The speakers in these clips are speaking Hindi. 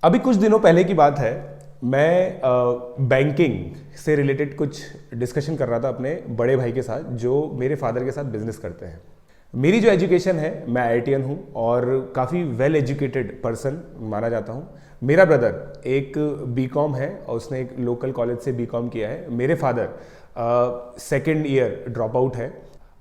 अभी कुछ दिनों पहले की बात है, मैं बैंकिंग से रिलेटेड कुछ डिस्कशन कर रहा था अपने बड़े भाई के साथ, जो मेरे फादर के साथ बिजनेस करते हैं। मेरी जो एजुकेशन है, मैं आईआईटीएन हूँ और काफ़ी वेल एजुकेटेड पर्सन माना जाता हूँ। मेरा ब्रदर एक बीकॉम है और उसने एक लोकल कॉलेज से बीकॉम किया है। मेरे father second year drop out है।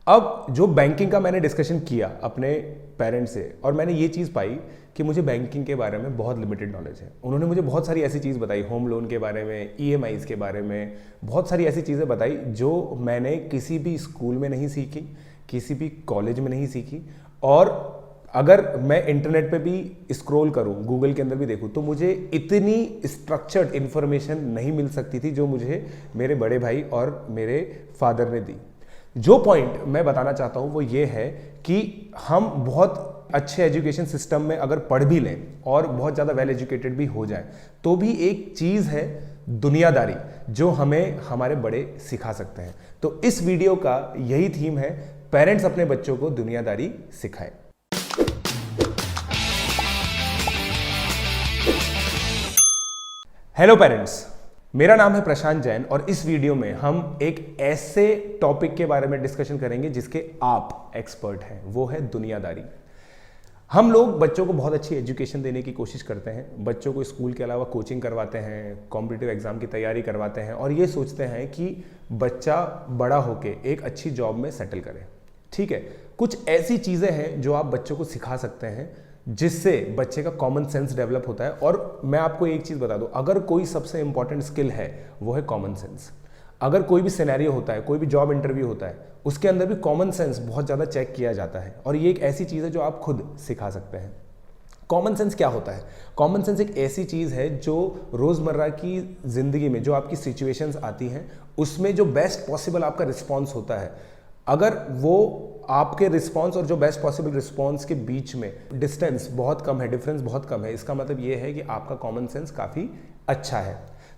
अब जो बैंकिंग का मैंने डिस्कशन किया अपने पेरेंट्स से, और मैंने ये चीज़ पाई कि मुझे बैंकिंग के बारे में बहुत लिमिटेड नॉलेज है। उन्होंने मुझे बहुत सारी ऐसी चीज़ बताई, होम लोन के बारे में, ईएमआईज़ के बारे में, बहुत सारी ऐसी चीज़ें बताई जो मैंने किसी भी स्कूल में नहीं सीखी, किसी भी कॉलेज में नहीं सीखी। और अगर मैं इंटरनेट पे भी स्क्रॉल करूं, गूगल के अंदर भी देखूं, तो मुझे इतनी स्ट्रक्चर्ड इन्फॉर्मेशन नहीं मिल सकती थी जो मुझे मेरे बड़े भाई और मेरे फादर ने दी। जो पॉइंट मैं बताना चाहता हूं वो ये है कि हम बहुत अच्छे एजुकेशन सिस्टम में अगर पढ़ भी लें और बहुत ज़्यादा वेल एजुकेटेड भी हो जाएं, तो भी एक चीज़ है दुनियादारी, जो हमें हमारे बड़े सिखा सकते हैं। तो इस वीडियो का यही थीम है, पेरेंट्स अपने बच्चों को दुनियादारी सिखाएं। हेलो पेरेंट्स, मेरा नाम है प्रशांत जैन और इस वीडियो में हम एक ऐसे टॉपिक के बारे में डिस्कशन करेंगे जिसके आप एक्सपर्ट हैं, वो है दुनियादारी। हम लोग बच्चों को बहुत अच्छी एजुकेशन देने की कोशिश करते हैं, बच्चों को स्कूल के अलावा कोचिंग करवाते हैं, कॉम्पिटिटिव एग्जाम की तैयारी करवाते हैं और ये सोचते हैं कि बच्चा बड़ा होके एक अच्छी जॉब में सेटल करे। ठीक है, कुछ ऐसी चीज़ें हैं जो आप बच्चों को सिखा सकते हैं जिससे बच्चे का कॉमन सेंस डेवलप होता है। और मैं आपको एक चीज़ बता दूं, अगर कोई सबसे इंपॉर्टेंट स्किल है वो है कॉमन सेंस। अगर कोई भी सिनेरियो होता है, कोई भी जॉब इंटरव्यू होता है, उसके अंदर भी कॉमन सेंस बहुत ज़्यादा चेक किया जाता है और ये एक ऐसी चीज़ है जो आप खुद सिखा सकते हैं। कॉमन सेंस क्या होता है? कॉमन सेंस एक ऐसी चीज़ है जो रोज़मर्रा की ज़िंदगी में जो आपकी सिचुएशंस आती हैं उसमें जो बेस्ट पॉसिबल आपका रिस्पॉन्स होता है, अगर वो आपके रिस्पॉन्स और जो बेस्ट पॉसिबल रिस्पॉन्स के बीच में डिस्टेंस बहुत कम है, डिफरेंस बहुत कम है, इसका मतलब ये है कि आपका कॉमन सेंस काफ़ी अच्छा है।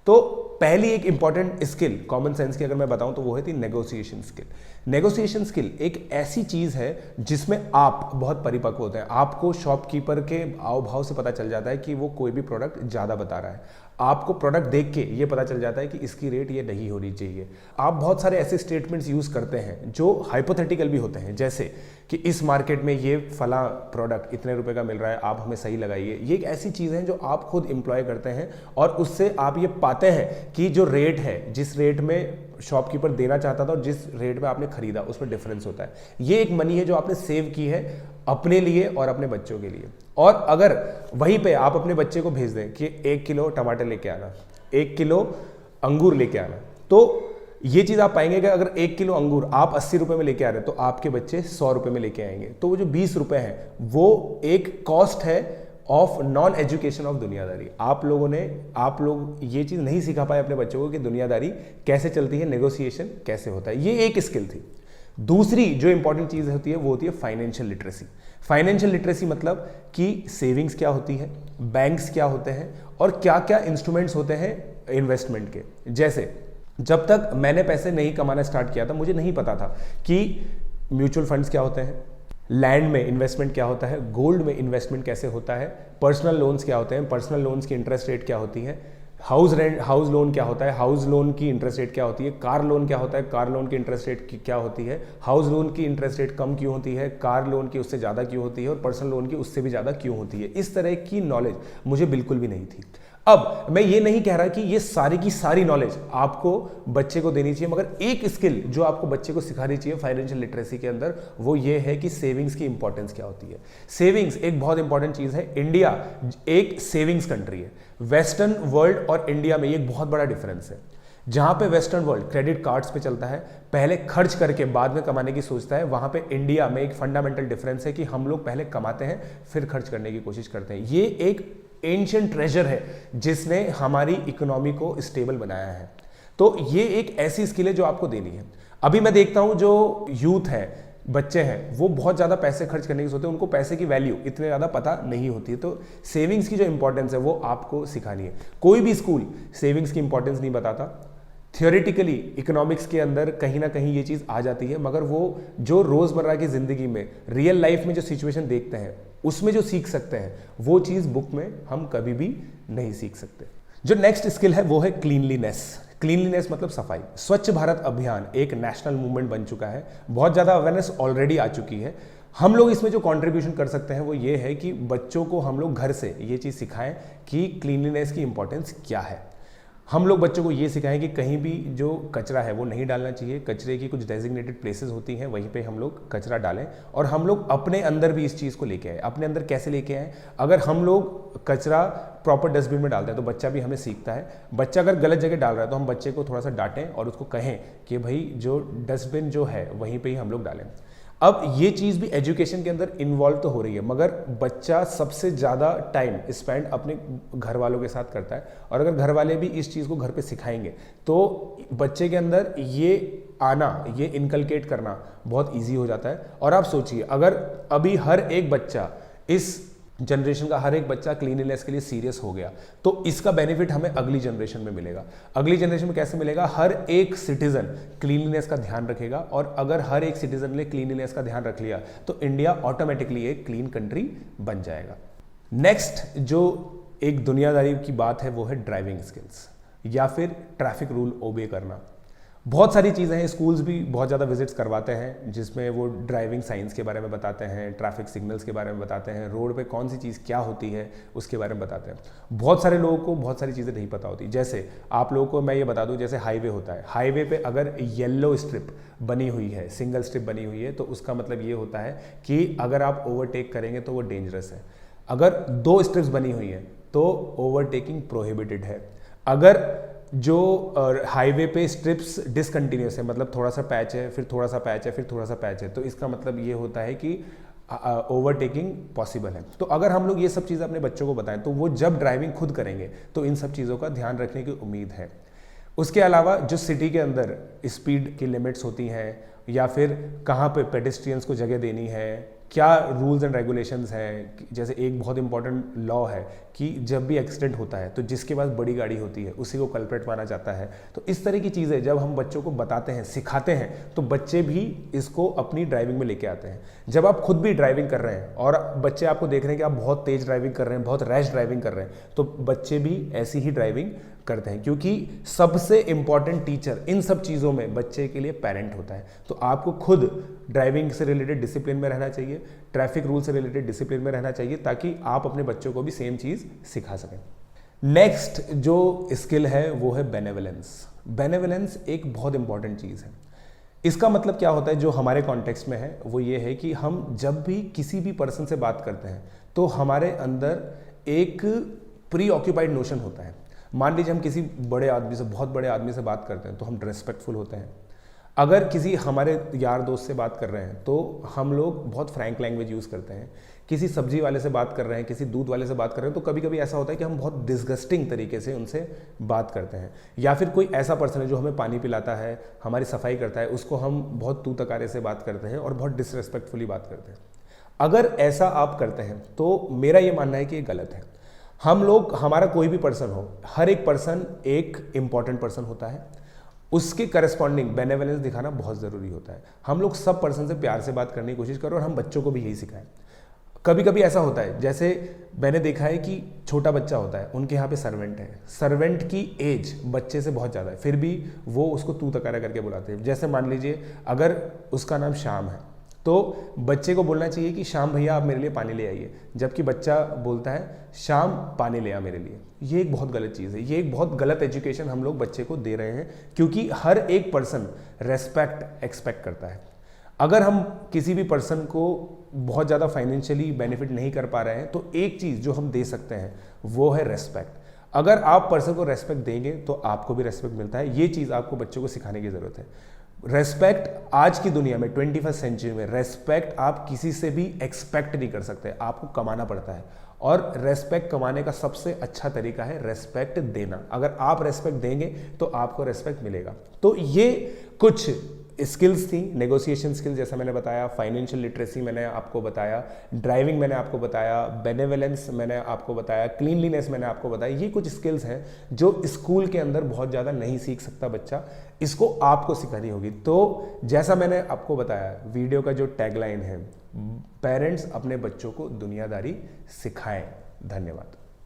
तो पहली एक इंपॉर्टेंट स्किल कॉमन सेंस की अगर मैं बताऊं तो वो है थी नेगोशिएशन स्किल। नेगोशिएशन स्किल एक ऐसी चीज़ है जिसमें आप बहुत परिपक्व होते हैं। आपको शॉपकीपर के आव भाव से पता चल जाता है कि वो कोई भी प्रोडक्ट ज़्यादा बता रहा है। आपको प्रोडक्ट देख के ये पता चल जाता है कि इसकी रेट ये नहीं होनी चाहिए। आप बहुत सारे ऐसे स्टेटमेंट्स यूज़ करते हैं जो हाइपोथेटिकल भी होते हैं, जैसे कि इस मार्केट में ये फला प्रोडक्ट इतने रुपए का मिल रहा है, आप हमें सही लगाइए। ये एक ऐसी चीज़ है जो आप खुद एम्प्लॉय करते हैं और उससे आप ये पाते हैं कि जो रेट है, जिस रेट में शॉपकीपर देना चाहता था और जिस रेट में आपने खरीदा उसमें डिफरेंस होता है। ये एक मनी है जो आपने सेव की है अपने लिए और अपने बच्चों के लिए। और अगर वहीं पे आप अपने बच्चे को भेज दें कि 1 किलो टमाटर लेके आना, 1 किलो अंगूर लेके आना, तो ये चीज़ आप पाएंगे कि अगर 1 किलो अंगूर आप 80 रुपए में लेके आ रहे हैं तो आपके बच्चे 100 रुपए में लेके आएंगे। तो वो जो 20 रुपए हैं वो एक कॉस्ट है ऑफ नॉन एजुकेशन ऑफ दुनियादारी। आप लोग ये चीज़ नहीं सिखा पाए अपने बच्चों को कि दुनियादारी कैसे चलती है, नेगोशिएशन कैसे होता है। ये एक स्किल थी। दूसरी जो इंपॉर्टेंट चीज़ होती है वो होती है फाइनेंशियल लिटरेसी। फाइनेंशियल लिटरेसी मतलब कि सेविंग्स क्या होती है, बैंक्स क्या होते हैं और क्या क्या इंस्ट्रूमेंट्स होते हैं इन्वेस्टमेंट के। जैसे जब तक मैंने पैसे नहीं कमाना स्टार्ट किया था, मुझे नहीं पता था कि म्यूचुअल फंड्स क्या होते हैं, लैंड में इन्वेस्टमेंट क्या होता है, गोल्ड में इन्वेस्टमेंट कैसे होता है, पर्सनल लोन्स क्या होते हैं, पर्सनल लोन्स की इंटरेस्ट रेट क्या होती है, हाउस लोन क्या होता है, हाउस लोन की इंटरेस्ट रेट क्या होती है, कार लोन क्या होता है, कार लोन की इंटरेस्ट रेट क्या होती है, हाउस लोन की इंटरेस्ट रेट कम क्यों होती है, कार लोन की उससे ज़्यादा क्यों होती है और पर्सनल लोन की उससे भी ज़्यादा क्यों होती है। इस तरह की नॉलेज मुझे बिल्कुल भी नहीं थी। अब मैं ये नहीं कह रहा कि ये सारी की सारी नॉलेज आपको बच्चे को देनी चाहिए, मगर एक स्किल जो आपको बच्चे को सिखानी चाहिए फाइनेंशियल लिटरेसी के अंदर, वो ये है कि सेविंग्स की इंपॉर्टेंस क्या होती है। सेविंग्स एक बहुत इंपॉर्टेंट चीज़ है। इंडिया एक सेविंग्स कंट्री है। वेस्टर्न वर्ल्ड और इंडिया में एक बहुत बड़ा डिफरेंस है। जहां पे वेस्टर्न वर्ल्ड क्रेडिट कार्ड्स पे चलता है, पहले खर्च करके बाद में कमाने की सोचता है, वहां पे इंडिया में एक फंडामेंटल डिफरेंस है कि हम लोग पहले कमाते हैं फिर खर्च करने की कोशिश करते हैं। ये एक एंशिएंट ट्रेजर है जिसने हमारी इकोनॉमी को स्टेबल बनाया है। तो ये एक ऐसी स्किल है जो आपको देनी है। अभी मैं देखता हूं जो यूथ है, बच्चे हैं, वो बहुत ज़्यादा पैसे खर्च करने की सोचते हैं, उनको पैसे की वैल्यू इतने ज़्यादा पता नहीं होती है। तो सेविंग्स की जो इंपॉर्टेंस है वो आपको सिखानी है। कोई भी स्कूल सेविंग्स की इंपॉर्टेंस नहीं बताता। थियोरेटिकली इकोनॉमिक्स के अंदर कहीं ना कहीं ये चीज़ आ जाती है, मगर वो जो रोज़मर्रा की ज़िंदगी में रियल लाइफ में जो सिचुएशन देखते हैं उसमें जो सीख सकते हैं वो चीज़ बुक में हम कभी भी नहीं सीख सकते। जो नेक्स्ट स्किल है वो है क्लीनलीनेस। क्लीनलीनेस मतलब सफाई। स्वच्छ भारत अभियान एक नेशनल मूवमेंट बन चुका है, बहुत ज़्यादा अवेयरनेस ऑलरेडी आ चुकी है। हम लोग इसमें जो कंट्रीब्यूशन कर सकते हैं वो ये है कि बच्चों को हम लोग घर से ये चीज़ सिखाएं कि क्लीनलीनेस की इंपॉर्टेंस क्या है। हम लोग बच्चों को ये सिखाएं कि कहीं भी जो कचरा है वो नहीं डालना चाहिए, कचरे की कुछ डेजिग्नेटेड प्लेसेस होती हैं वहीं पे हम लोग कचरा डालें, और हम लोग अपने अंदर भी इस चीज़ को लेके आए। अपने अंदर कैसे लेके आए? अगर हम लोग कचरा प्रॉपर डस्टबिन में डालते हैं तो बच्चा भी हमें सीखता है। बच्चा अगर गलत जगह डाल रहा है तो हम बच्चे को थोड़ा सा डांटें और उसको कहें कि भाई जो डस्टबिन जो है वहीं पर ही हम लोग डालें। अब ये चीज़ भी एजुकेशन के अंदर इन्वॉल्व तो हो रही है, मगर बच्चा सबसे ज़्यादा टाइम स्पेंड अपने घर वालों के साथ करता है, और अगर घर वाले भी इस चीज़ को घर पे सिखाएंगे तो बच्चे के अंदर ये आना, ये इनकलकेट करना बहुत इजी हो जाता है। और आप सोचिए, अगर अभी हर एक बच्चा, इस जनरेशन का हर एक बच्चा क्लीनलीनेस के लिए सीरियस हो गया तो इसका बेनिफिट हमें अगली जनरेशन में मिलेगा। अगली जनरेशन में कैसे मिलेगा? हर एक सिटीजन क्लीनलीनेस का ध्यान रखेगा, और अगर हर एक सिटीजन ने क्लीनलीनेस का ध्यान रख लिया तो इंडिया ऑटोमेटिकली एक क्लीन कंट्री बन जाएगा। नेक्स्ट जो एक दुनियादारी की बात है वो है ड्राइविंग स्किल्स या फिर ट्रैफिक रूल ओबे करना। बहुत सारी चीज़ें हैं, स्कूल्स भी बहुत ज़्यादा विजिट्स करवाते हैं जिसमें वो ड्राइविंग साइंस के बारे में बताते हैं, ट्रैफिक सिग्नल्स के बारे में बताते हैं, रोड पे कौन सी चीज़ क्या होती है उसके बारे में बताते हैं। बहुत सारे लोगों को बहुत सारी चीज़ें नहीं पता होती। जैसे आप लोगों को मैं ये बता दूं, जैसे हाईवे होता है, हाईवे पे अगर येलो स्ट्रिप बनी हुई है, सिंगल स्ट्रिप बनी हुई है, तो उसका मतलब ये होता है कि अगर आप ओवरटेक करेंगे तो वो डेंजरस है। अगर 2 स्ट्रिप्स बनी हुई हैं तो ओवरटेकिंग प्रोहिबिटेड है। अगर जो हाईवे पे स्ट्रिप्स डिसकंटिन्यूस है, मतलब थोड़ा सा पैच है, फिर थोड़ा सा पैच है, फिर थोड़ा सा पैच है, तो इसका मतलब ये होता है कि ओवरटेकिंग पॉसिबल है। तो अगर हम लोग ये सब चीज़ें अपने बच्चों को बताएं तो वो जब ड्राइविंग खुद करेंगे तो इन सब चीज़ों का ध्यान रखने की उम्मीद है। उसके अलावा जो सिटी के अंदर स्पीड की लिमिट्स होती हैं, या फिर कहाँ पे पेडेस्ट्रियंस को जगह देनी है, क्या रूल्स एंड रेगुलेशंस हैं। जैसे एक बहुत इंपॉर्टेंट लॉ है कि जब भी एक्सीडेंट होता है तो जिसके पास बड़ी गाड़ी होती है उसी को कल्प्रेट माना जाता है। तो इस तरह की चीज़ें जब हम बच्चों को बताते हैं, सिखाते हैं, तो बच्चे भी इसको अपनी ड्राइविंग में लेके आते हैं। जब आप खुद भी ड्राइविंग कर रहे हैं और बच्चे आपको देख रहे हैं कि आप बहुत तेज ड्राइविंग कर रहे हैं, बहुत रैश ड्राइविंग कर रहे हैं, तो बच्चे भी ऐसी ही ड्राइविंग करते हैं, क्योंकि सबसे इंपॉर्टेंट टीचर इन सब चीज़ों में बच्चे के लिए पेरेंट होता है। तो आपको खुद ड्राइविंग से रिलेटेड डिसिप्लिन में रहना चाहिए, ट्रैफिक रूल से रिलेटेड डिसिप्लिन में रहना चाहिए, ताकि आप अपने बच्चों को भी सेम चीज़ सिखा सकें। नेक्स्ट जो स्किल है वो है बेनेवलेंस। बेनेवलेंस एक बहुत इंपॉर्टेंट चीज़ है। इसका मतलब क्या होता है, जो हमारे कॉन्टेक्स्ट में है वो ये है कि हम जब भी किसी भी पर्सन से बात करते हैं तो हमारे अंदर एक प्री ऑक्यूपाइड नोशन होता है। मान लीजिए हम किसी बड़े आदमी से, बहुत बड़े आदमी से बात करते हैं तो हम रेस्पेक्टफुल होते हैं। अगर किसी हमारे यार दोस्त से बात कर रहे हैं तो हम लोग बहुत फ्रैंक लैंग्वेज यूज़ करते हैं। किसी सब्जी वाले से बात कर रहे हैं, किसी दूध वाले से बात कर रहे हैं, तो कभी कभी ऐसा होता है कि हम बहुत डिस्गस्टिंग तरीके से उनसे बात करते हैं। या फिर कोई ऐसा पर्सन है जो हमें पानी पिलाता है, हमारी सफाई करता है, उसको हम बहुत तू तकारे से बात करते हैं और बहुत डिसरेस्पेक्टफुली बात करते हैं। अगर ऐसा आप करते हैं तो मेरा ये मानना है कि ये गलत है। हम लोग, हमारा कोई भी पर्सन हो, हर एक पर्सन एक इंपॉर्टेंट पर्सन होता है, उसके करस्पॉन्डिंग बेनेवलेंस दिखाना बहुत ज़रूरी होता है। हम लोग सब पर्सन से प्यार से बात करने की कोशिश करो और हम बच्चों को भी यही सिखाएं। कभी कभी ऐसा होता है, जैसे मैंने देखा है कि छोटा बच्चा होता है, उनके यहाँ पे सर्वेंट है, सर्वेंट की एज बच्चे से बहुत ज़्यादा है, फिर भी वो उसको तू तकारा करके बुलाते हैं। जैसे मान लीजिए अगर उसका नाम श्याम है तो बच्चे को बोलना चाहिए कि श्याम भैया आप मेरे लिए पानी ले आइए, जबकि बच्चा बोलता है श्याम पानी ले आ मेरे लिए। ये एक बहुत गलत चीज़ है, ये एक बहुत गलत एजुकेशन हम लोग बच्चे को दे रहे हैं, क्योंकि हर एक पर्सन रेस्पेक्ट एक्सपेक्ट करता है। अगर हम किसी भी पर्सन को बहुत ज़्यादा फाइनेंशियली बेनिफिट नहीं कर पा रहे हैं तो एक चीज़ जो हम दे सकते हैं वो है रेस्पेक्ट। अगर आप पर्सन को रेस्पेक्ट देंगे तो आपको भी रेस्पेक्ट मिलता है। ये चीज़ आपको बच्चों को सिखाने की ज़रूरत है। रेस्पेक्ट आज की दुनिया में 21st सेंचुरी में रेस्पेक्ट आप किसी से भी एक्सपेक्ट नहीं कर सकते, आपको कमाना पड़ता है। और रेस्पेक्ट कमाने का सबसे अच्छा तरीका है रेस्पेक्ट देना। अगर आप रेस्पेक्ट देंगे तो आपको रेस्पेक्ट मिलेगा। तो ये कुछ स्किल्स थी, नेगोशिएशन स्किल्स जैसा मैंने बताया, फाइनेंशियल लिटरेसी मैंने आपको बताया, ड्राइविंग मैंने आपको बताया, बेनेवलेंस मैंने आपको बताया, क्लीनलीनेस मैंने आपको बताया। ये कुछ स्किल्स हैं जो स्कूल के अंदर बहुत ज़्यादा नहीं सीख सकता बच्चा, इसको आपको सिखानी होगी। तो जैसा मैंने आपको बताया, वीडियो का जो टैगलाइन है पेरेंट्स अपने बच्चों को दुनियादारी सिखाएं। धन्यवाद।